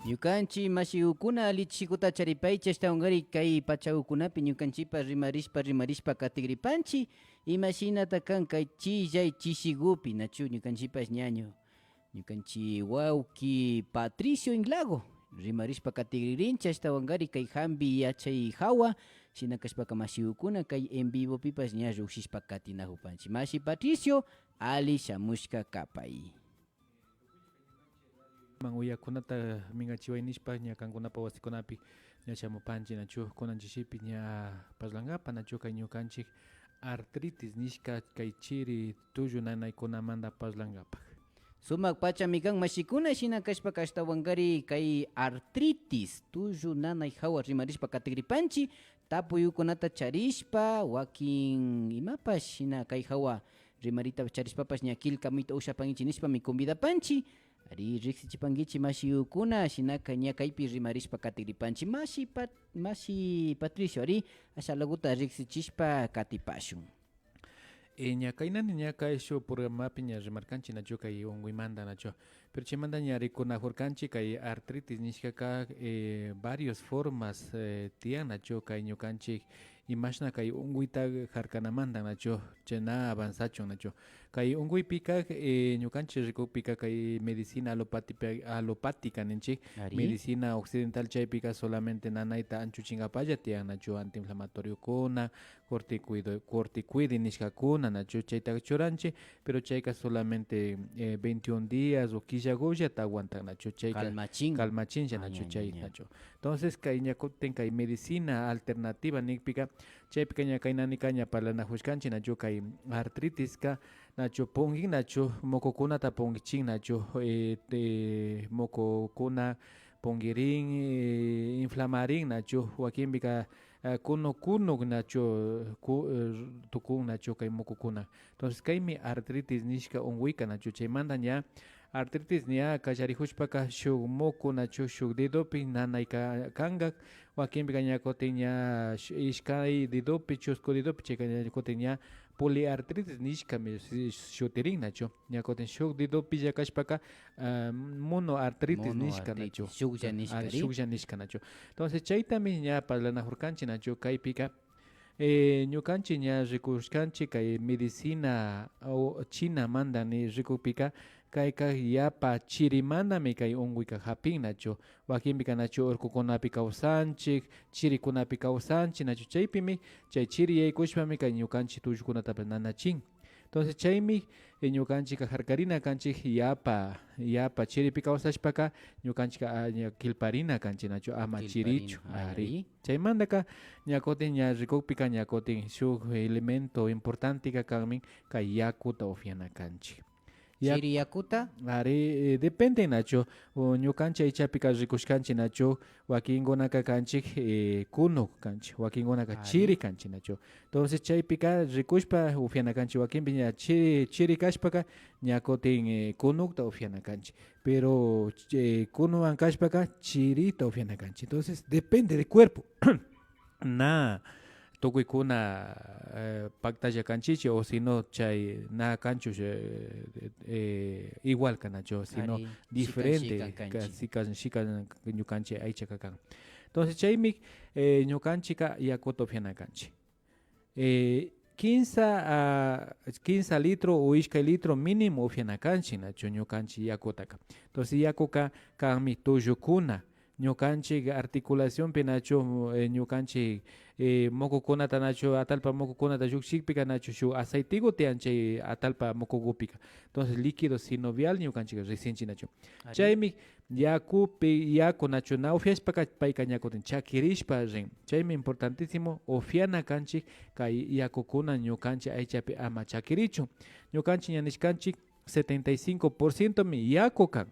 Ñukanchik mashiukuna lichikuta charipaycha ashtawanqari kay pachaukunapi ñukanchikpa rimarishpa katigripanchik imashinata kan kay chillay chishigupi nachu ñukanchikpas ñaño ñukanchik wawki Patricio Inlago rimarishpa katigririnchik ashtawanqari kay hampi yachay hawa shina kashpaka mashiukuna kay en vivo pipas ña lluksishpa katinahupanchik mashi Patricio ali shamushka kapay. Uyakunata mingachiway nishpa ña kankunapa wasikunapi ña shamupanchik nachu kunanchikpipi ña parlankapa nachu kay ñukanchik artritis nishka kay chiri tullu nanaykunamanta parlankapa. Sumak pachami kan mashikuna shina kashpaka ashtawanqari kay artritis tullu nanay hawa rimarishpa katigripanchik tapuyukunata charishpa wakin imapas shina kay hawa rimarita charishpapas ña killkamita ushapankichik nishpami convidapanchik ari riqsichipankichik mashiukuna shinaka ña kaypi rimarishpa katigripanchik mashi Patricio ari ashalaguta riqsichishpa katipashun. Ña kaynani ña kayshu programapi ña rimarkanchik nachu kay unguymanta nachu pero chaymanta ña rikunajurkanchik kay artritis nishkaka varios formas tiyan nachu kay ñukanchik imashna kay unguyta harkanamanta nachu chayna avanzachun nachu kay unguypika ñukanchik rikukpika kay medicina alopática ninchik medicina occidental chaypika solamente nanayta anchuchinkapalla tiyan nachu antiinflamatoriokuna corticoide nishkakuna nachu chayta churanchik pero chayka solamente 21 días o quillaguyata aguantan nachu chayka calmachincha nachu chay nachu entonces kay ñakutin kay medicina alternativa nikpika chaypika ña kaynanika ña parlanajushkanchik nachu kay artritiska nachu punkin nachu mokokunata punkichik nachu mokokuna punkirin inflamarin nachu wakinpika kunuk nachu tukun nachu kay mokukuna entonces kaymi artritis nishka unguika nachu chaymanta ña artritis ña kallarijushpaka shuk moku nachu shuk dedopi nanay kanka wakinpika ña kutin ña ishkay dedopi chusku dedopi chayka ña kutin ña poliartritis nishkami shutirin nachu ña kutin shuk dedopilla kashpaka monoartritis nishka nachu shuklla nishka nachu entonces chaytami ña parlanajurkanchik nachu kaypika ñukanchik ña rikushkanchik kay medicina chinamanta ni rikukpika kayka yapa chirimantami kay unkuyka hapin nachu wakinpika nachu urkukunapi kawsanchik chirikunapi kawsanchik nachu chaypimi chay chiri yaykushpami kay ñukanchik tullukunatapas nanachin entonces chaymi ñukanchik harkarina kanchik yapa chiripi kawsashpaka ñukanchik kilparina kanchik nachu ama chirichu ari chaymantaka ña kutin ña rikukpika ña kutin shuk elemento importanteka kanmi kay yakuta upyana kanchik. Chiri yakuta? Ari depende nachu ñukanchik aychapika rikushkanchik nachu wakinkunaka kanchik kunuk kanchik wakinkunaka chiri kanchik nachu entonces chaypika rikushpa upyana kanchik wakinpi ña chiri kashpaka ña kutin kunukta upyana kanchik pero kunuwan kashpaka chirita upyana kanchik entonces depende del cuerpo na tukuykuna paktalla kanchichi o sino chay na kanchu igual kanacho sino diferente shika ñukanchik aychaka kan entonces chaymi ñukanchika yakuta upyana kanchik 15 litro o ishkay litro mínimo upyana kanchik nachu ñukanchik yakutaka entonces yakuka kanmi tullukuna ñukanchik articulacionpi nachu ñukanchik mokokunata nachu atalpa mokokunata llukshikpika nachu shuk aceitiku tiyan chay atalpa mokokupika entonces líquido sinovial ñukanchik riqsinchik nachu chaymi yaku nachu na upyashpaka payka ña kutin chakirishpa rin chaymi importantísimo upyana kanchik kay yakukuna ñukanchik aychapi ama chakirichun ñukanchik ña nishkanchik 75% mi yaku kan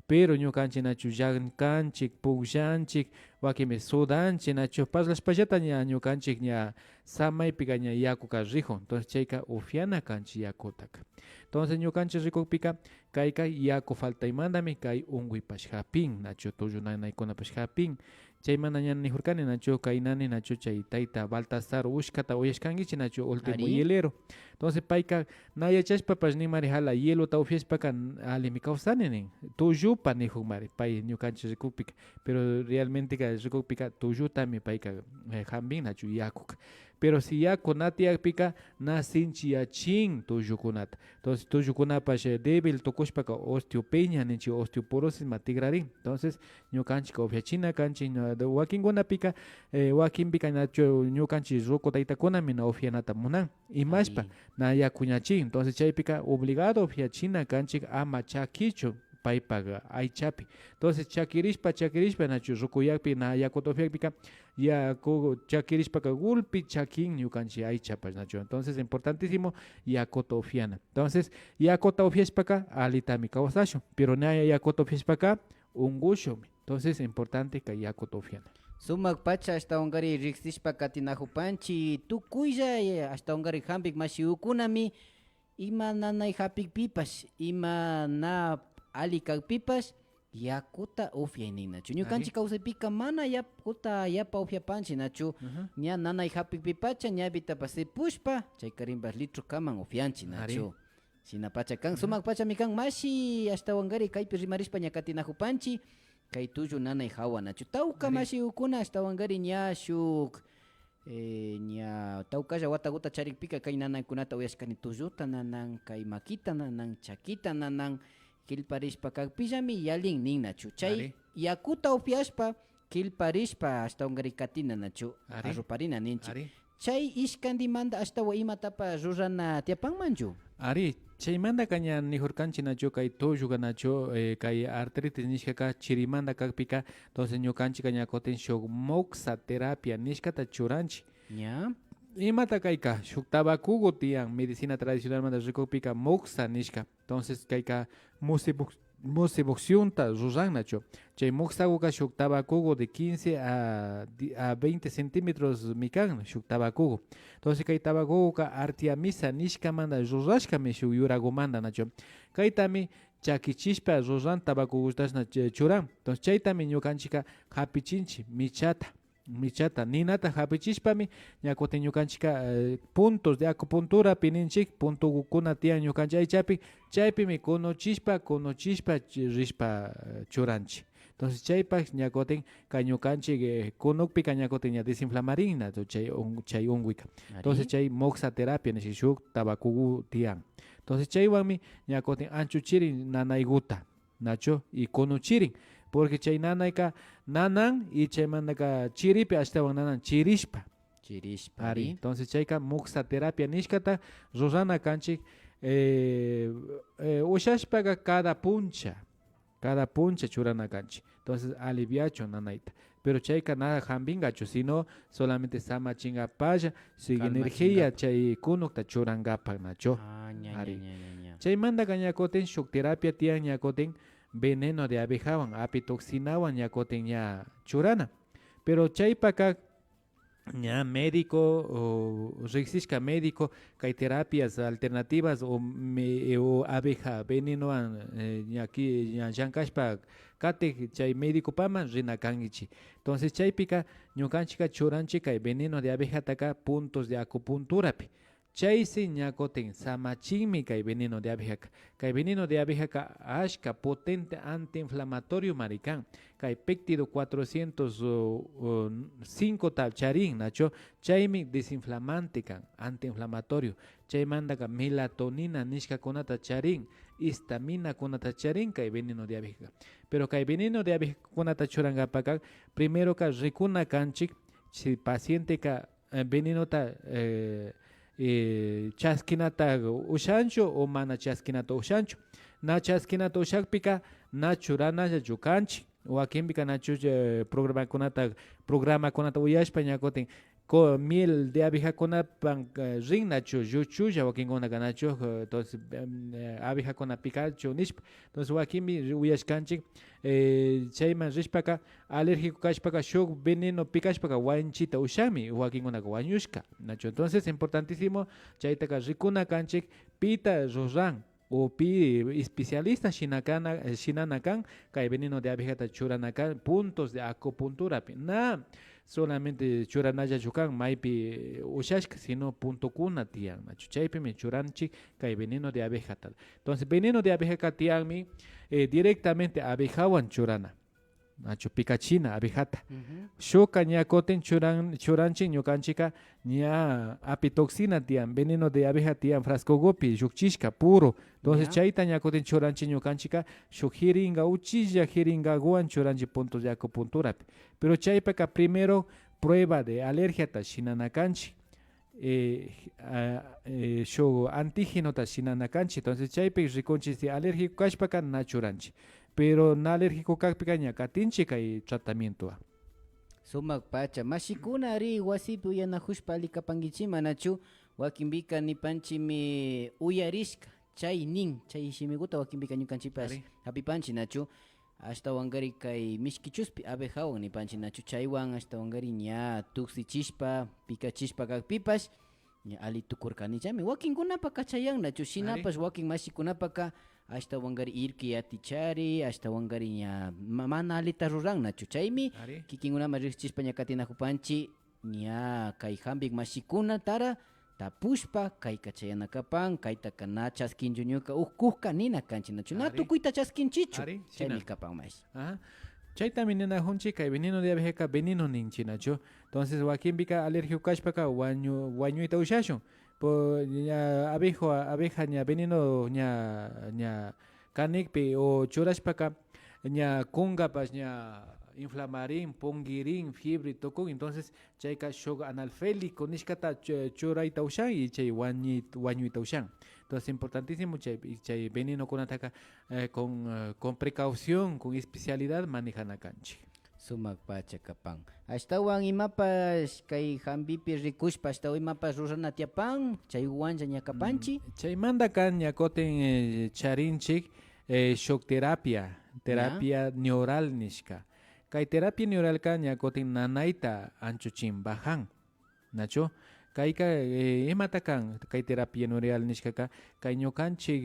pero ñukanchik nachu llankanchik pukllanchik wakinmi sudanchik nachu parlashpallata ña ñukanchik ña samaypika ña yakuka rikun entonces chayka upyana kanchik yakutaka entonces ñukanchik rikukpika kayka yaku faltaymantami kay unkuypash hapin nachu tullu nanaykunapash hapin chay mana ña nijurkani nacho kainani nacho chay tayta Baltasar ushkata uyashkankichi nacho último Ari. hielero. Entonces payka na yachashpapash nimari hala hielota upiashpaka alimi kawsani nin tullupa nijunmari pay ñukanchik rikukpika pero realmente ka rikukpika tullutami payka hambin nacho yakuka. Pero si yaku na tiyakpika na sinchiyachin tullukunata. Entonces tullukunapash débil tukushpaka osteopenia ninchi osteoporosis ma tigrarin. Entonces ñukanchik upiachina kanchik wakinkunapika wakinpika nacho ñukanchik ruku taytakunami na upianata munan imashpa Ari. na yakuñachin. Entonces chaypika obligado upiachina kanchik ama chakichu paypaga aychapi. Entonces chakirishpa nacho rukuyakpi na yakuta upiakpika yaku chakirishpaka gulpi chakin ñukanchik aychapash nacho. Entonces importantísimo yakuta upiana. Entonces yakuta upiashpaka alitami kawsashun pero na yakuta upiashpaka ungushumi. Entonces importante ka yakuta upiana. Sumak pacha hasta ongari riksishpa katinajupanchi tukuylla hasta ongari hampik mashiukunami ima nanay hapik pipas ima na alikak pipas yakuta ufiay nachu ñukanchik kawsaypika mana yakuta yapa ufiapanchi nachu ña nanay hapik pipacha ñawitapas sepushpa chay karimpas litro kaman ufianchi nachu sina pacha kan sumak pachami kan mashi hasta ongari kaypi rimarishpa ña katinajupanchi kay tullu nanay hawa nachu tawka mashiukuna hasta wangari ña shuk ña tawkalla watakuta charikpika kay nanaykunata uyashkani tulluta nanan kay makita nanan chakita nanan kilparishpa kakpillami yalin nin nachu chay yakuta upiashpa kilparishpa hasta wangari katina nachu arruparina ninchi chay ishkandimanta hasta wa imatapa rurana tiapanmanchu Ari chaymanta kaña nijurkanchik nacho kay tulluga nacho kay artritis nishkaka chirimanta kakpika entonces ñukanchik kaña kutin shuk moxa terapia nishkata churanchik ña imata kayka shuk tabakugo tiyan medicina tradicional manta rikukpika moxa nishka entonces kayka musibuccionta ruran nacho chay moxaguka shuk tabakugo de 15 a 20 centímetros mikan shuk tabakugo entonces kay tabakugoka artiamisa nishkamanta rurashkami shuk yuragumanta nacho kaytami chakichishpa ruran tabakugustashna churan entonces chaytami ñukanchika hapichinchik michata ninata hapichishpami ñakutin ñukanchika puntos de acupuntura pininchik puntukuna tiyan ñukanchik aychapi chaypimi kunuchishpa rishpa churanchik entonces chaypak ñakutin ka ñukanchik kunukpika ñakutin ña desinflamarinna chay unguika entonces chay moxaterapia nishi shuk tabakugu tiyan entonces chaywanmi ñakutin anchuchirin nanayguta nacho y kunuchirin porque chay nanayka nanan y chaymantaka chiripi ashtawan nanan chirishpa ari entonces chayka moxaterapia nishkata rurana kanchik ushashpaka cada puncha churana kanchik entonces aliviacho nanayta pero chayka nada hambingachu sino solamente samachingapalla sig energía chay kunukta churangapak nacho ari chaymantaka ñakutin shuk terapia tiyan ñakutin veneno de abejawan apitoxinawan ñakutin ña churana pero chaypaka ña médico o riksishka médico kay terapias alternativas o abeja venenowan ñaki ña llankashpa kate chay médico paman rina kankichi entonces chaypika ñukanchika churanchik kay veneno de abejataka puntos de acupunturapi chaysi ñakutin samachinmi kay veneno de abejaca kay veneno de abejaca ashka potente antiinflamatorio marican kay péptido 405 tal charin nacho chaymi desinflamante kan antiinflamatorio chaymantaka melatonina nishkakunata charin histamina kunata charin kay veneno de abejaca pero kay veneno de abejaca kunata churangapaka primero ka rikuna kanchik si paciente ka venenota chaskinata ushancho o mana chaskinata ushancho na chaskinata ushakpika na churana yukanchi o akimpika na programa kunata uyashpa ñakutin miel de abejakunapan rin nacho yuchulla wakinkuna nacho entonces abejakuna picacho nishpa entonces wakinmi uyashkanchik chayman rishpaka alérgico kashpaka shuk veneno pikashpaka wanchita ushami wakinkunaka wañushka nacho entonces importantísimo chaytaka rikuna kanchik pita ruran Opi especialista shinanakan kay veneno de abeja churanakan puntos de acupuntura na solamente churanaya chukan maypi ushashka sino punto kuna tian nachu chaypi mi churanchi kay veneno de abeja entonces veneno de abeja tian mi directamente abejawan churana nachu pikachina abejata shoka ña koten churanchi ñukanchika ña apitoxina tian veneno de abeja tian frasco gopi llukchishka puro entonces chayta ña koten churanchi ñukanchika shuk jeringa uchilla jeringa guan churanchi puntos de acupuntura pero chaypaka primero prueba de alergia ta shinanakanchi shuk antígeno ta shinanakanchi entonces chaype rikunchis de alérgico kashpaka na churanchi pero na alérgico kakpika ña katinchi kay tratamiento Sumak pacha mashikuna ari wasipi uyanahushpa alikapankichima nachu wakinpika nipanchimi uyarishka chay nin chay shimikuta wakinpika ñukanchipas hapipanchi nachu ashtawankari kay mishkichuspi abejawan nipanchi nachu chaywan ashtawankari ña tuksichishpa pikachishpa kakpipash ña ali tukurkanichami wakinkunapa kachayan nachu shinapash wakin mashikunapaka ashtawankari irki atichari ashtawankari ña mana alita ruran nachu chaymi kikinkunama riqchishpa ña katinajupanchi ña kay hampik mashikuna tara tapushpa kay kachayanakapan kaytaka na chaskinchu ñuka kujka nina kanchi nachu na tukuyta chaskinchichu chaymi kapan mash chaytami ninajunchi kay veneno de abeja veneno ninchi nachu entonces wakinpika alérgico kashpaka wañuyta ushashun po ña abeja ña veneno ña kanikpi o churashpaka ña kungapash ña inflamarin, pongirin, fiebre tokun entonces chayka shok analfélico nishkata churayta ushan y chay wañuyta ushan entonces importantísimo chay veneno kunataka con precaución, con especialidad manejanakanchi sumak pacha kapan ashtawan imapas kay hampipi rikushpa ashtawan imapas rurana tiapan chaywancha ña kapanchi chaymanta kan ña koten charinchik shock terapia neural nishka kay terapia neural ka ña koten nanayta anchuchin bajan nacho kayka imata kan kay terapia neural nishkaka kay ñukanchik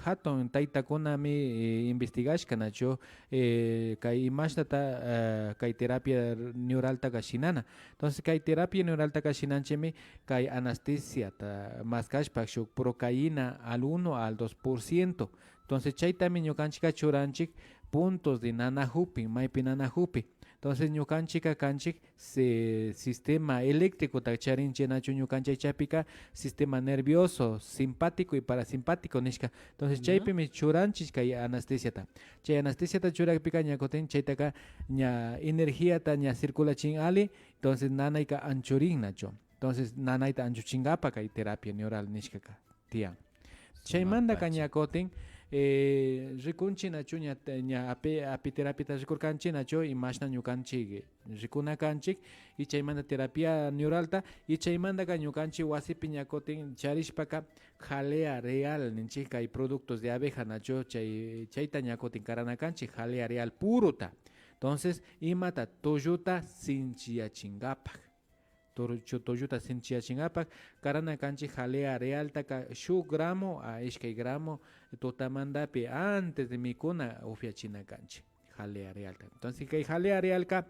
hatun taytakunami investigashka nacho kay imashtata kay terapia neural taka shinana entonces kay terapia neural taka shinanchimi kay anestesia ta maskashpa shuk procaína al 1 al 2% entonces chaytami ñukanchika churanchik puntos de nanahupi maypi nanahupi entonces ñukanchika kanchik sistema eléctrico tacharinche nachu ñukanchik chapika sistema nervioso simpático y parasimpático nishka entonces chaypi mi churanchik kay anestesia ta chay anestesia ta churakpika ñakoten chaytaka ña energía ta ña circulachin ali entonces nanayka anchurin nacho entonces nanayta anchuchingapa kay terapia neural nishkaka tiyan chaymanta ñakoten rikunchi nachu ña apiterapia rikurkanchi nachu imashna ñukanchik rikunakanchik y chaymanta terapia neuralta y chaymantaka ñukanchik wasipi ñakotin charishpaka jalea real ninchik kay productos de abeja nachu chayta ñakotin karanakanchik jalea real puruta entonces imata tulluta sinchiyachinkapak toyuta sinchiyachinkapak karana kanchi jalea real taka shuk gramo a ishkay gramo totamandapi antes de mikuna ufiachina kanchi jalea real entonces kay jalea real ka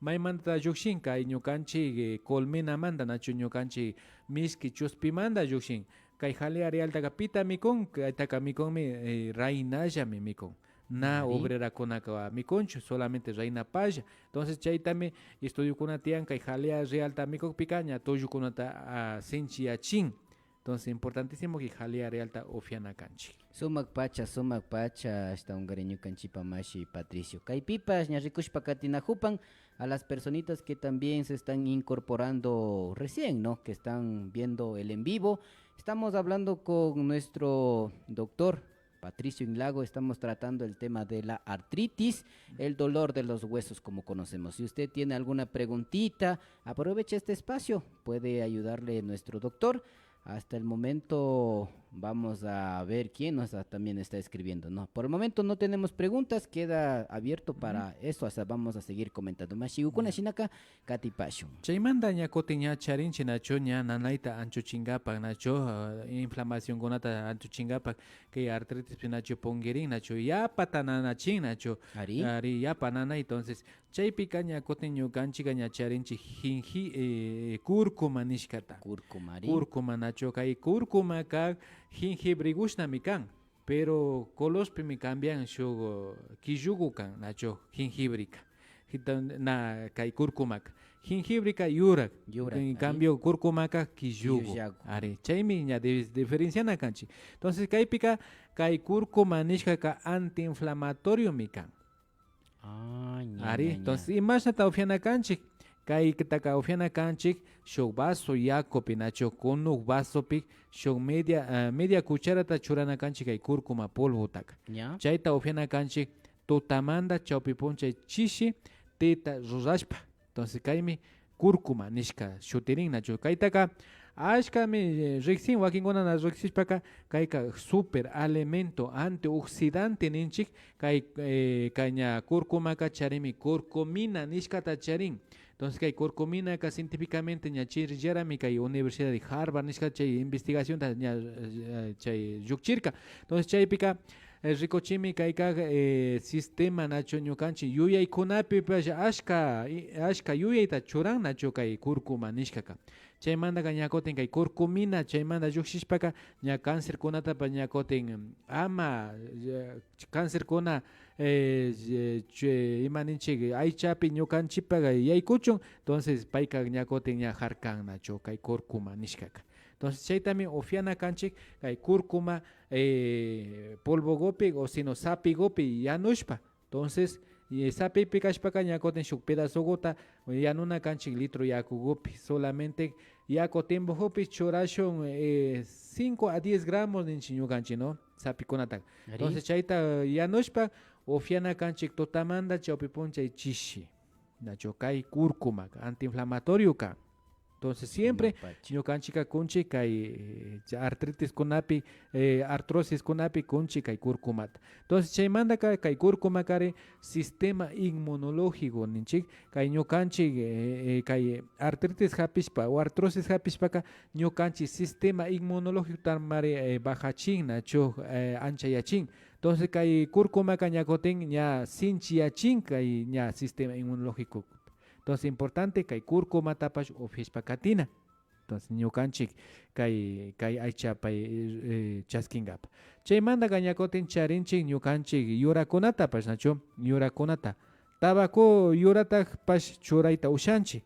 maymanta llukshin kay ñukanchi colmena manda nachu ñukanchi miski chuspimanda llukshin kay jalea real taka pita mikun kaytaka mikunmi rainallami mikun na obrera kunaka mikunchu solamente reina paya entonces chaytami estudio kuna tian kay jalea real ta mikuk picaña toyu kunata sinchiyachin entonces importantísimo que jalea real ta ofiana kanchi sumak pacha hasta un cariño canchipa mashi Patricio kay pipas ña rikushpa katinajupan a las personitas que también se están incorporando recién, ¿no? Que están viendo el en vivo. Estamos hablando con nuestro doctor Patricio Inlago, estamos tratando el tema de la artritis, el dolor de los huesos como conocemos. Si usted tiene alguna preguntita, aproveche este espacio, puede ayudarle nuestro doctor. Hasta el momento Vamos a ver quién también está escribiendo, ¿no? Por el momento no tenemos preguntas, queda abierto para eso, hasta vamos a seguir comentando. Mashigukuna Ya. shinaka katipashun. Chaymanta ñakutin ña charinchi nacho ña nanayta anchuchingapak nacho inflamación kunata anchuchingapak kay artritis pi nacho ponguerin nacho yapata nanachin nacho Ari, ari yapa nanay entonces chaypika ñakutin ñukanchika ña charinchi cúrcuma nishkata kurkumari. cúrcuma nacho kay cúrcuma kag jengibre kan pero colospi mi cambian shuk killugu kan nacho jengibrika na kay cúrcumaca jengibrica yurak Yurak, en ari. cambio cúrcumaca quillugu Quilluyagu. are chaymi ña diferenciana kanchi entonces kaypika kay cúrcuma nishkaka antiinflamatorio mi kan Ah, ña, ari ña, ña. entonces imashnata ufiana kanchik kaykataka ufiana kanchik shuk vaso yakupi nacho kunuk vasopi shuk media cucharata churana kanchik kay cúrcuma polvotaka ¿Ya? chayta ufiana kanchik tutamanda chawpi punchay chishi teta rurashpa entonces kaymi cúrcuma nishka shutirin nacho kaytaka ashkami ricksin wakinkunana riksishpaka kayka super alimento antioxidante ninchik kay ña cúrcumaka charimi curcumina nishkata charin entonces kay curcuminaca científicamente ña chirillarami kay Universidad de Harvard nishka chay investigación ña chay llukchirka entonces chaypika rikochimi kayka sistema nacho ñukanchik yuyaykunapi ashka yuyayta churan nacho kay cúrcuma nishkaka chaymantaka ñakutin kay curcumina chaymanta llukshishpaka ña cancerkunatapas ñakutin ama cancerkuna imaninchik aychapi ñukanchikpaqa yaykuchun entonces payka ñakutin ña harkan nacho kay cúrcuma nishkaka entonces chaytami ufiana kanchik kay cúrcuma polvogopi o sino sapigopi yanushpa entonces sapipi kashpaka ñakutin shuk pedazogota yanuna kanchik litro yakugopi solamente yakutimbojopi churashun 5 a 10 gramos ninchik ñukanchik no sapikunata entonces chayta yanushpa ufiana kanchik tutamanta chawpi punchay chishi nacho kay cúrcuma antiinflamatorio kan entonces siempre ñukanchika kunchi kay artritis kunapi artrosis kunapi kunchi kay cúrcumata entonces chaymanta kay cúrcuma kari sistema inmunológico ninchik kay ñukanchik kay artritis hapishpa o artrosis hapishpaka ñukanchik sistema inmunológico tamari bajachin nacho anchayachin entonces kay cúrcumaka ñakutin ña sinchiyachin kay ña sistema inmunológico entonces importante kay cúrcuma tapash ufishpa katina entonces ñukanchik kay aychapay chaskingapa chaymanta ñakutin charinchik ñukanchik yurakunatapash nacho yurakunata tabaco yuratapash churayta ushanchik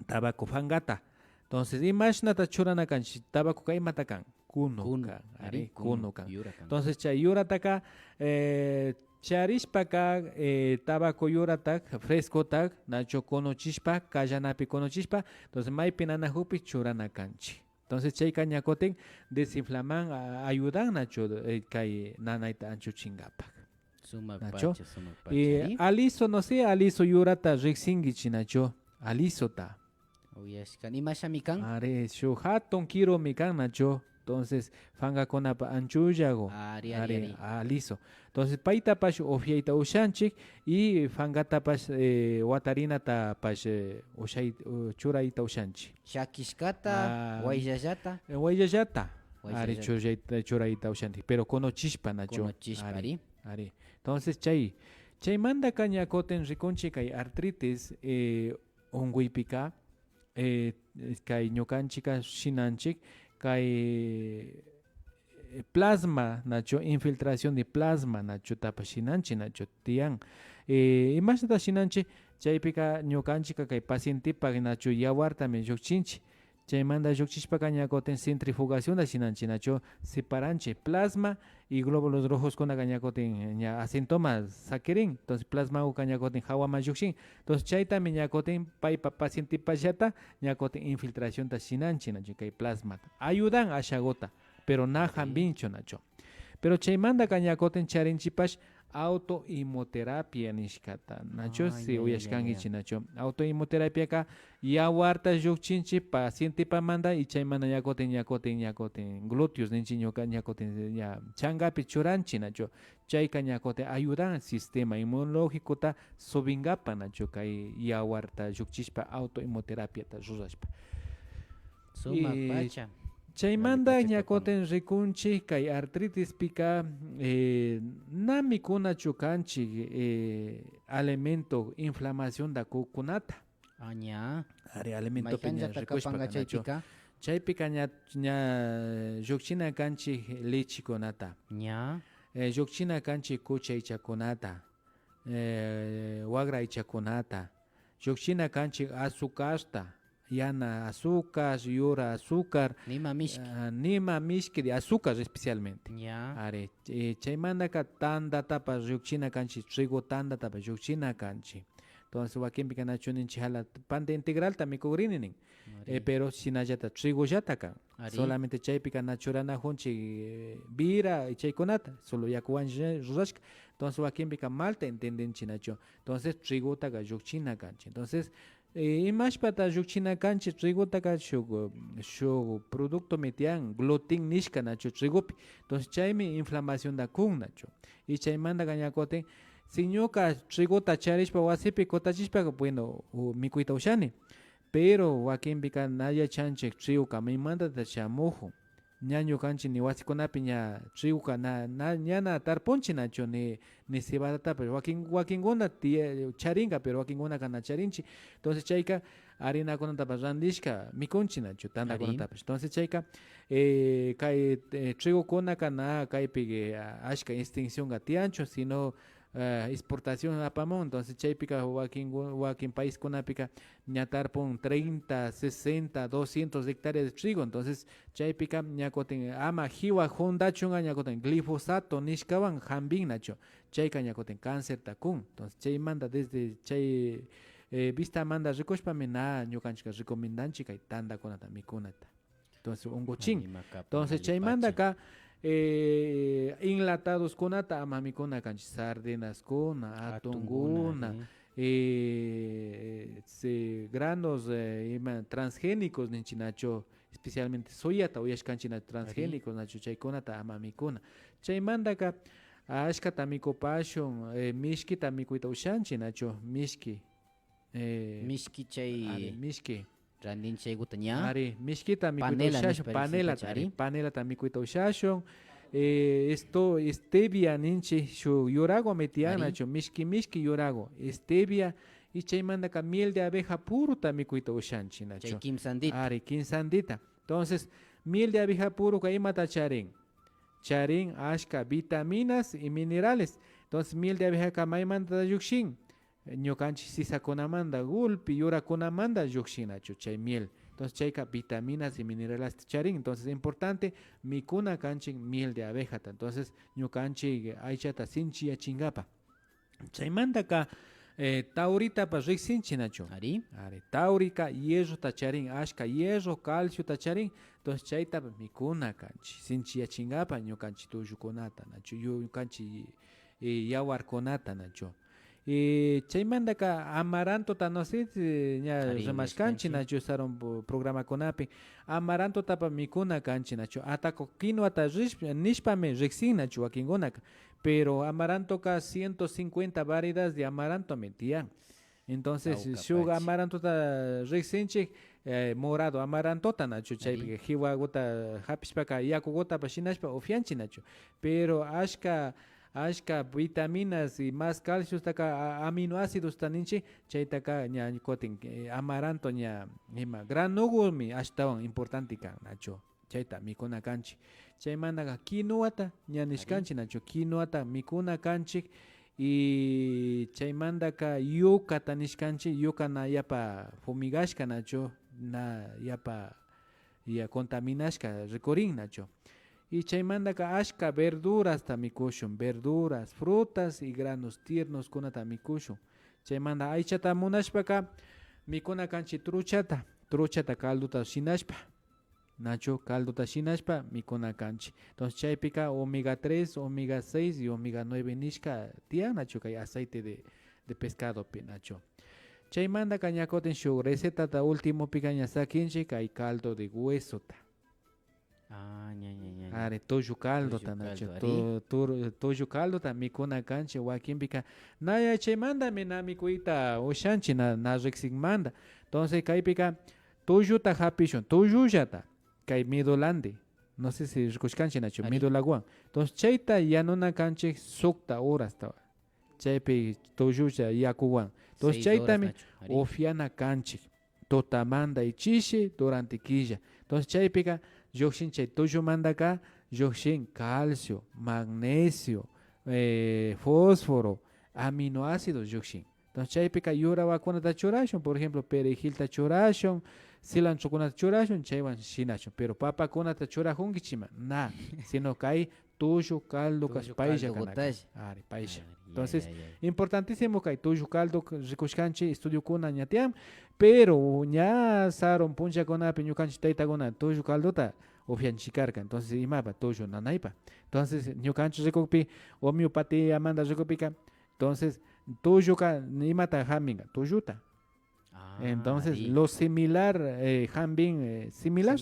tabaco fangata entonces imashnata churana kanchik tabaco kaymata kan kuno kan ari kuno kan entonces chay yurataka charishpaka tabaco yuratak frescotak nacho conochishpa kallanapi conochishpa entonces maypi nanajupi churana kanchi entonces chayka ñakutin desinflaman ayudan nacho kay nanayta anchuchingapak nacho aliso no sé aliso yurata ricksingichi nacho alisota uyashkan imashami kan are shu hatun kilo mi kan nacho entonces fangakunapa anchullago ari. aliso entonces paytapash ufiayta ushanchik y fangatapash watarinatapash churayta ushanchik shakishkata wayllallata wayllallata ari churayta ushanchik pero conochishpa nacho ari entonces chaymanta ñakutin rikunchik kay artritis unguipika kay ñukanchika shinanchik kay plasma nacho infiltración de plasma nacho tapashinanchi nacho tiyan imashnata shinanchi chaypika ñukanchika kay pacientipak nacho yawartami llukchinchi chaymanta llukchishpaka ñakutin centrifugación da shinanchi nacho separanchi plasma y glóbulos rojos kunaka ñakutin ña asintomas sakirin entonces plasma uka ñakutin hawama llukshin entonces chaytami ñakutin paypa pacientipallata ñakutin infiltración ta shinanchi nacho kay plasma ayudan ashagota pero najan bincho nacho pero chaymanta ñakotin charinchipash autoimoterapia nishkata nacho si uyashkankichi nacho autoimoterapia ka yawarta llukchinchi paciente pamanda y chaymanta ñakotin glúteos ninchi ñakotin ya changapi churanchi nacho chayka ñakotin ayudan sistema inmunológico ta subingapa nacho kay yawarta llukchishpa autoimoterapia ta rurashpa Sumak pacha. chaymanta ñakotin rikunchik kay artritis pika nami kunachu kanchik alimento inflamación da kukunata Aña. ari alimento piña Mayjanta rikushpa kapanga kanachu chaypika. chaypika ña llukchina kanchik lechikunata Ña. llukchina kanchik kucha ichakunata wagra ichakunata llukchina kanchik azucarta yana azúcar, yura azúcar, Nima mishki. nima mishki de azúcar especialmente. Ña. Are, chaymanta ka tanda tapa llukchina kanchi, trigo tanda tapa llukchina kanchi. Entonces wakin pikanachu ninchi hala pan de integral ta mikugrininin. Pero sinayata trigo yata kan. Solamente chay pikanachurana hunchi bira y chaykunata, solo yakuan rurashka. Entonces wakin pika malta entienden chinacho. Entonces trigo taka llukchina kanchi. Entonces imashpata llukchina kanchi trigotaka shuk producto metian gluten nishka nacho trigupi entonces chaymi inflamación da kun nacho y chaymanta ñakotin si ñuka trigota charishpa wasipi kotachishpa bueno mikuyta ushani pero wakinpika naya chanchik triguka maymantata shamuju ñaño kanchi ni wasikunapi ña triguka ñana tarpunchi nacho ni cebadata pero wakinkuna charinga pero wakinkuna kana charinchi entonces chayka harina kunata randishka mikunchi nacho tandakunata entonces chayka kay trigukuna kana kaypi ashka extinción tiancho sino exportación apamon entonces chaypika wakin país kunapika ñatarpun 30, 60, 200 hectáreas de trigo entonces chaypika ñakotin ama jiwa hondachunga ñakotin glifosato nishkawan hambin nacho chayka ñakotin cáncer takun entonces chaymanta desde chay vista manda rikushpami na ñukanchika recomendanchi kay tandakunata mikunata entonces unguchin entonces chaymanta ka enlatados kunata amamikuna kanchi sardinas kuna atunguna granos transgénicos ninchi nacho especialmente soyata uyashkanchina transgénicos nacho chaykunata amamikuna chaymanta ka ashkata mikupashun mishkita mikuyta ushanchi nacho mishki chay mishki randin chaykuta ña. Ari, mishkita mikuyta ushashun, panela mikuyta ushashun, esto stevia ninchi shu yurago metian nacho mishki yurago stevia y chaymanta ka miel de abeja puro ta mikuyta ushanchi nacho. Chay kimsandita. Ari, kimsandita. Entonces, miel de abeja puro ka imata charin ashka vitaminas y minerales. Entonces, miel de abeja ka maymanta yukshin. Ñukanchik sisakunamanta gulpi yurakunamanta lluksinachu chay miel entonces chayka vitaminas y minerales charin entonces es importante mikuna kanchik miel de abejata entonces ñukanchik aychata sinchiyachingapa chaymantaka tauritapas riqsinchinachu ari taurika hierrota charin ashka hierro calcio ta charin entonces chaytapas mikuna kanchik sinchiyachingapa ñukanchik tullukunata nachu ñukanchik yawarkunata nachu chaymantaka amarantota no sé ña remashkanchi nacho usaron programa kunapi amarantotapa mikuna kanchi nacho atako quinoata nishpame riqsin nacho wakinkunaka pero amarantoka 150 variedades de amaranto metian entonces shuk amarantota riqsinchik morado amarantota nacho chaypi jiwaguta hapishpaka yakugutapa shinashpa ufianchi nacho pero ashka vitaminas y más calcios taka aminoácidos taninchi chaytaka ña kotin amaranto ña ima granugumi ashtawan importante kan nacho chayta mikuna kanchi chaymanta quinoata ña nishkanchi nacho quinoata mikuna kanchik y chaymantaka yucata nishkanchi yuca na yapa fumigashka nacho na yapa ya contaminashka rikurin nacho y chaymantaka ashka verduras tamikushun verduras frutas y granos tiernos kunata mikushun chaymanta aychata munashpaka mikuna kanchi truchata calduta shinashpa nacho caldo tashinashpa mikuna kanchi. Entonces chaypika omega 3, omega 6 y omega 9 nishka tian nacho kay aceite de pescado pi nacho. Chaymanda kañakoten shuk receta ta último picaña sakinchi kay caldo de hueso ta. Are toju caldo ta nacho. Toju caldo ta mikuna kanchi wakin pika. Naya chaymanda mina mikuita oshanchi na rexigmanda. Entonces kay pika toju ta hapishon, toju jata. Kay midolande. No sé si escuchan nacho, midolaguan. Entonces chayta ya no na kanchi sukta horas ta. Chaype toju ya kuwan. Entonces chaytami ofiana kanchi. Totamanda y chishi durante quilla. Entonces chaypika yokshin chay toju mandaka yokshin calcio, magnesio, fósforo, aminoácidos yokshin. Entonces chaypika yura vacuna ta churashon, por ejemplo, perejil ta churashon, cilantro kuna ta churashon, chaywan shinashon. Pero papa kuna ta churashon kichima, na, sino que hay tuyo caldo paisa kanaka. Ari, paisa. Entonces, importantísimo que hay tuyo caldo ricushkanchi estudio kuna ñatiam, pero ña saron puncha kuna piñukanchi taita kuna tuyo caldo ta ofianchikarka. Entonces, imapa tuyo nanaipa. Entonces, ñukanchi rikupi homeopatía amanda rikupika. Entonces, tuyo ka imata haminga, tuyuta. Entonces, lo similar, hambin similar.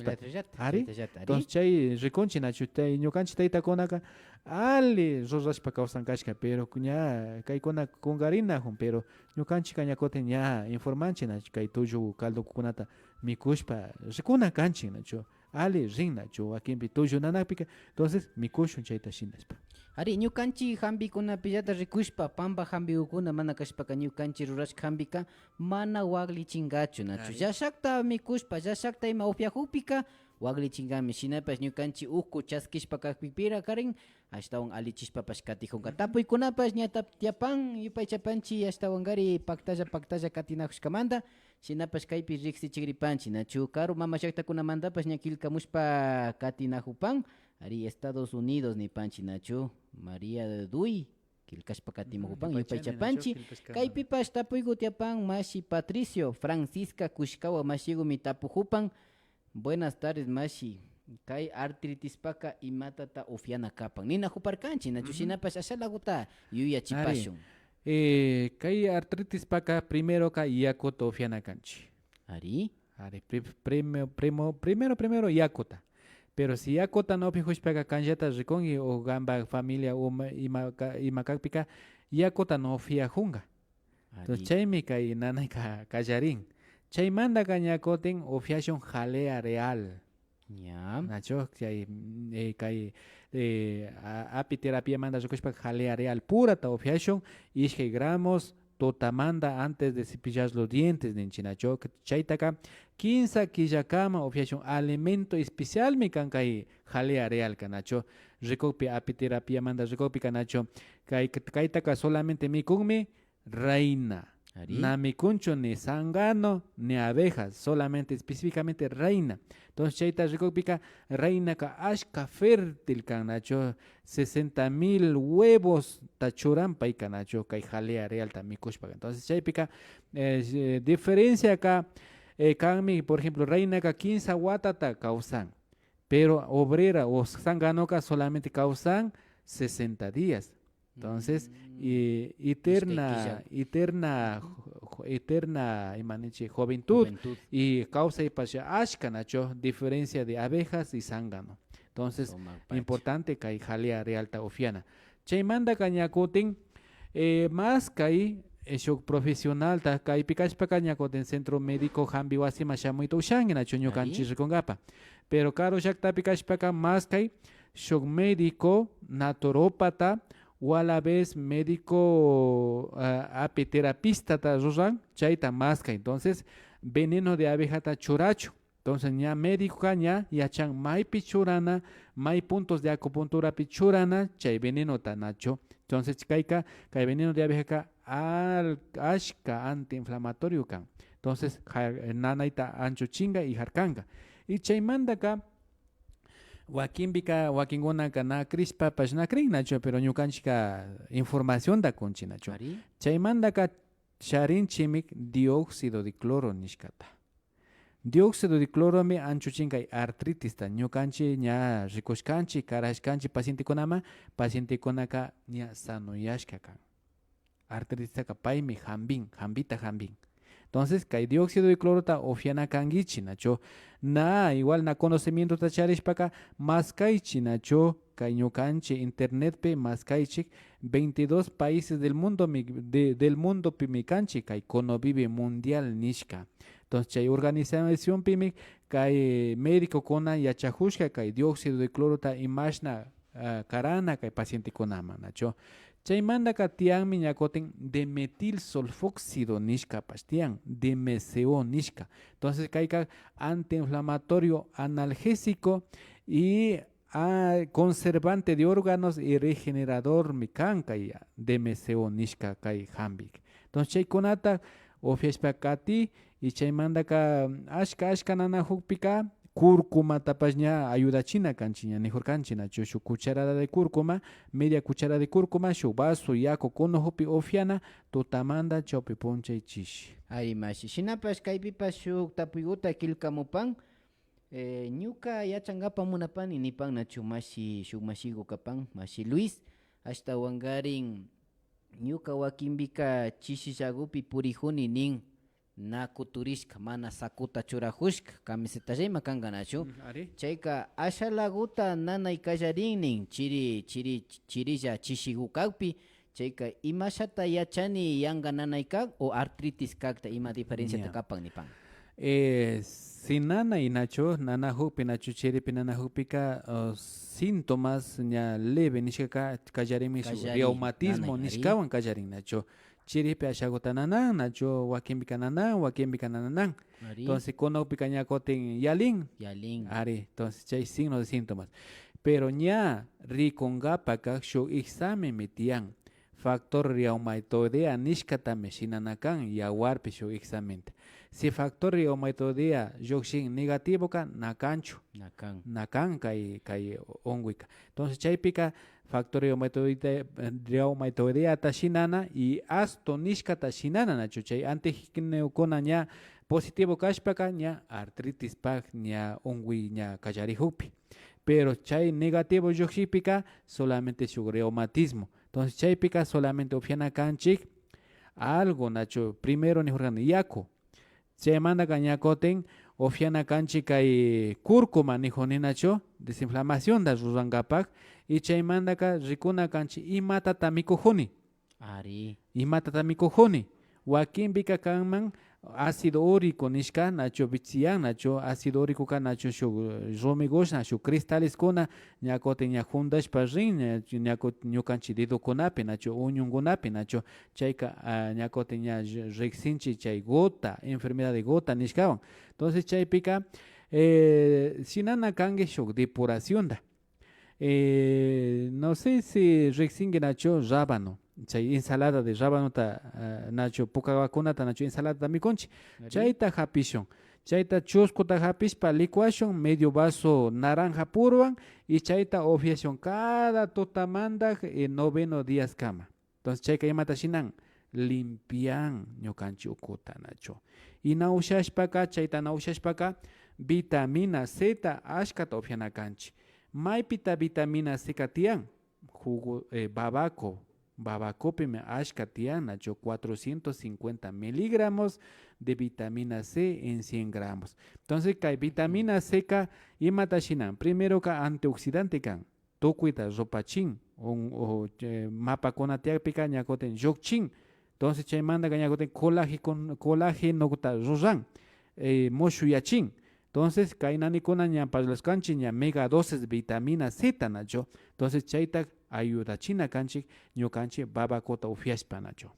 Ari. Entonces, chay riconchi nachu, ñukanchi taita konaka, ali rosashpa kausan kashka, pero kuña kay kona kungarina hon, pero ñukanchi kañakote ña informanchi nachu, kay tuyo caldo kunata mikushpa, rikuna kanchi nachu, ali rin nachu, akimpi tuyo nanapika, entonces mikushun chayta shinaspa. Ari ñukanchi hambikuna pillata rikushpa pamba hambikuna mana kashpaka ñukanchi rurashka hambika mana waglichingachu nachu. Llashakta mikushpa llashakta ima upiakupika waglichingami shinapash ñukanchi uku chaskishpa kakpipira karin ashtawan alichishpapash katijunka. Tapuykunapash ña tiapan yupay chapanchi ashtawangari paktalla katinajushkamanta shinapash kaypi riksichigripanchi nachu. Karu mama llaktakunamantapash ña kilkamushpa katinajupan. Ari Estados Unidos ni panchi nachu María de Duy kilkashpa katimujupan yupay chapanchi kaypipash tapuyku tiapan mashi Patricio Francisca Kushkawa mashigumi tapujupan. Buenas tardes mashi kay artritispaka imatata ufiana kapan nina huparkanchi nachu shinapash ashalaguta yuyachipashun. Kay artritispaka primero ka yakuta ufiana kanchi. Ari primero yakuta. Pero si ya kota no pijushpeka kanjeta rikongi o gamba familia o imakakpika ya kota no fia junga. Entonces chaymi kay nanay kallarin. Chay manda kañakoten ofiashon jalea real. Ya. Nacho kay apiterapia manda rikushpeka jalea real pura ta ofiashon 10 gramos totamanda antes de cepillar los dientes de chinacho chaitaka 15 killakama ofiashon alimento especial mi kankay jalea real kanacho recopi apiterapia manda recopi kanacho kaitaka solamente mi kunmi reina. Na mikuncho ni sangano ni abejas, solamente específicamente reina. Entonces chaita recopica reina ka ashka fértil kanacho 60,000 huevos tachuran pay kanacho kay jalea real tamikushpa. Entonces chaipika diferencia acá kami por ejemplo reina ka 15 watata causan, pero obrera o sangano ka solamente causan 60 días. Entonces, eterna juventud y causa y pasha ashkanacho, diferencia de abejas y zángano. Entonces, importante que hay jalea realta ofiana. Chaymanda cañacoten, más que hay shock profesional, ta kai pikashpa cañacoten centro médico hambi wasi mashamuito ushangena chonyo canchis con gapa. Pero caro shakta pikashpa más que hay shock médico, naturópata, o a la vez médico apiterapista ta rosan chaita masca. Entonces veneno de abeja ta churacho. Entonces ya médico caña ya chan mai pichurana, mai puntos de acupuntura pichurana, chay veneno ta nacho. Entonces kaika kai veneno de abeja al ashka antiinflamatorio kan. Entonces nanaita ancho chinga y jarkanga. Y chay manda ka wakingona kana crispa pashna kring nacho, pero ñukanchika información da conchi nacho. Chaymanda ka charin chimik dióxido de cloro nishkata. Dióxido de cloro mi anchuchin kay artritis ta ñukanchi ña rikushkanchi karashkanchi paciente kunama paciente kunaka ña sanoyashka kan. Artritis taka paymi hambita hambin. Entonces, kay dióxido de cloro ta ofiana kangichi nacho. Na igual na conocimiento ta charishpaka más kaychi nacho kay ñukanchi internet pe más kaychik 22 países del mundo del mundo pimikanchi kay conovive mundial nishka. Entonces, chay organización pimi kay médico kona yachajushka kay dióxido de cloro ta imashna karana kay paciente konama nacho. Chaymanda katianmi ñakoten de metil sulfóxido nishka pastian, de MCO nishka. Entonces kayka antiinflamatorio, analgésico y conservante de órganos y regenerador mikanka ya, de MCO nishka kay hambik. Entonces chaykunata ofiashpakati y chaymanda ka ashka nana hukpika cúrcuma tapashña ayudachina kanchiña nijurkanchina chushu cucharada de cúrcuma, media cucharada de cúrcuma, shu vaso yako kono hupi ofiana, tutamanda chopi ponche chishi. Ay mashi, shinapash kaypipash shuk tapuyuta kilkamupan, ñuka yachangapa munapani nipan nachu mashi shuk mashigo kapan, mashi Luis, hasta wangarin ñuka wakinbika chishillagupi purijuni nin, na kuturishka mana sakuta churajushka camiseta rima kanga nachu chayka ashalaguta nanay kallarinin chirilla chishigukakpi chayka imashata yachani yanga nanay kak o artritis kakta ima diferencia ta kapan nipan si nanay nacho nana hupi nacho chiripi nana hupika síntomas ña leve nishka kallarimi reumatismo nishkawan kallarin nacho chiripi ashagota nanan nacho wakimbika nanan entonces konopika ña koten yalin ari entonces chay signos de síntomas pero ña rikungapaka shuk examen mitian factor reumatoidea nishkatame shinanakan yawarpi shuk examen si factor reumatoidea yokshin negativo ka nakan kay onguika entonces chaypika factor reumatoidea ta shinana y asto nishkata shinana nacho chay antigineucona ña positivo kashpaka ña artritis pak ña ongui ña kallarihupi pero chay negativo yoshipika solamente su reumatismo entonces chaypika solamente ofiana kanchik algo nacho primero ni jorgani yako chaymanda kañakoten ofiana kanchik kay cúrcuma nijoni nacho desinflamación da rurangapak y chaymandaka rikuna kanchi imatata mikujuni imatata mikujuni wakinbika kanman ácido úrico nishka nacho bichiyan nacho ácido úrico ka nacho shu romigosh nacho cristales kuna ñakote ña jundashpa rin ñukanchi dedokunapi nacho uñunkunapi nacho chayka ñakote ña ricksinchi chay gota enfermedad de gota nishkawan entonces chaypika shinana kange shuk depuración da no sé si ricksingue nacho rábano chay ensalada de rábano ta nacho pukawakunata nacho ensalada ta mikunchi chayta hapishun chayta chuskuta hapishpa licuashun medio vaso naranja puruan y chayta ofiación cada tutamanda noveno días kama entonces chayka imata shinan limpian ñukanchi ukuta nacho y naushashpaka chayta naushashpaka vitamina C ta ashkata ofiana kanchi maypita vitamina C katian jugo babacopi me ashka tian nacho 450 miligramos de vitamina C en 100 gramos entonces kay vitamina C ka imata shinan primero ka antioxidante kan tukuita ropachin o mapakuna tiapika ñakoten yokchin entonces chaymanda ka ñakoten colágeno kuta ruran moshuyachin entonces kainanikuna ña parlaskanchi ña mega dosis de vitamina Z nacho entonces chayta ayuda china kanchik ñukanchik babakota ufiashpa nacho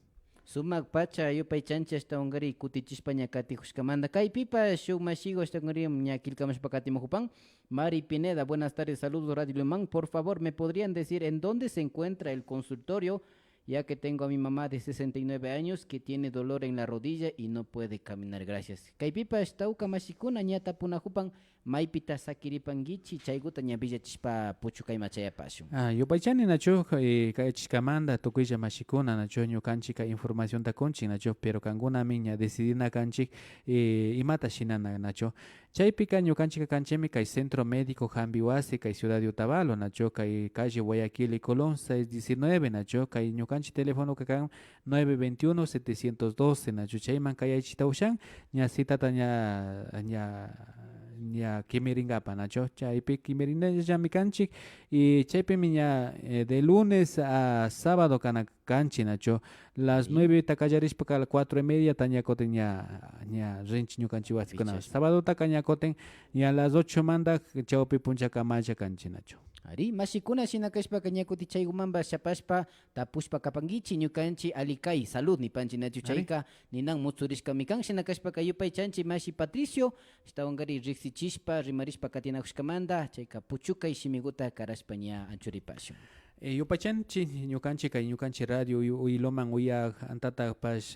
sumak pacha yupay chanchi hasta ungari kutichishpa ña katijushkamanta kaypipa shuk mashigo hasta ungari ña kilkamashpa katimujupan Mari Pineda, buenas tardes, saludos Radio Limán, por favor me podrían decir en dónde se encuentra el consultorio ya que tengo a mi mamá de 69 años que tiene dolor en la rodilla y no puede caminar, gracias. Kaypipa estauka mashikuna ñata punajupan maypita sakiripankichik chaykuta ña villachishpa puchukayma chayapashun. Yupaychani nacho kay chishkamanta tukuylla mashikuna nacho ñukanchik kay información takunchik nacho pero kankunami ña decidina kanchik imata shinana nacho chaypika ñukanchik kanchimi kay centro médico Jambiwasi kay ciudad de Otavalo nacho kay calle Guayaquil y Colón 619 nacho kay ñukanchik teléfono kan 921 712 nacho chayman kay aychita ushan ña citata ña kimiringapa nacho chaypi kimirinallami kanchik y chaypimi ña de lunes a sábado kana kanchik nacho las 9 takallarishpaka a las 4:30 tañakoten ña rinchik ñukanchik wasikuna sábado taka ñakoten ña a las 8 manda chawpi punchakamalla kanchik nacho. Ari mashikuna shina kashpaka ñakuti chaykumanpa shapashpa tapushpa kapankichik ñukanchik alikay salud nipanchik nachu chayka ninan mutzurishkami kan shina kashpaka yupaychanchik mashi Patricio ashtawankari riksichishpa rimarishpa katinakushkamanta chayka puchukay shimikuta karashpa ña anchuripashun. Yupaychanchik ñukanchik kay ñukanchik radio uyloman uyak antatapash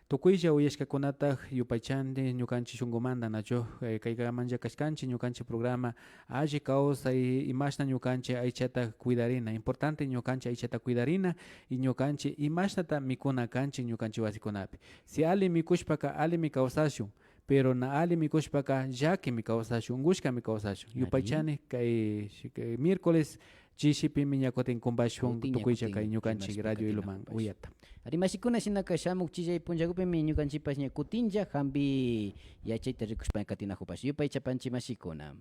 tukuylla uyashkakunata yupaychandi ñukanchik shunkumanta nacho kaykamanja kashkanchik ñukanchik programa alli kawsay imashna ñukanchik aychata cuidarina importante ñukanchik aychata cuidarina y ñukanchik imashnata mikuna kanchik ñukanchik wasikunapi si ali mikushpaka alimi kawsashun pero na ali mikushpaka llakimi kawsashun ungushkami kawsashun yupaychani kay miércoles chishipimi ñakutin kumbashun tukuylla kay ñukanchik radio iluman uyata. Ari mashikuna shinaka shamuk chillay punchakupimi ñukanchikpash ña kutinlla hampi yachayta rikushpa katinajupash yupay chapanchik mashikuna.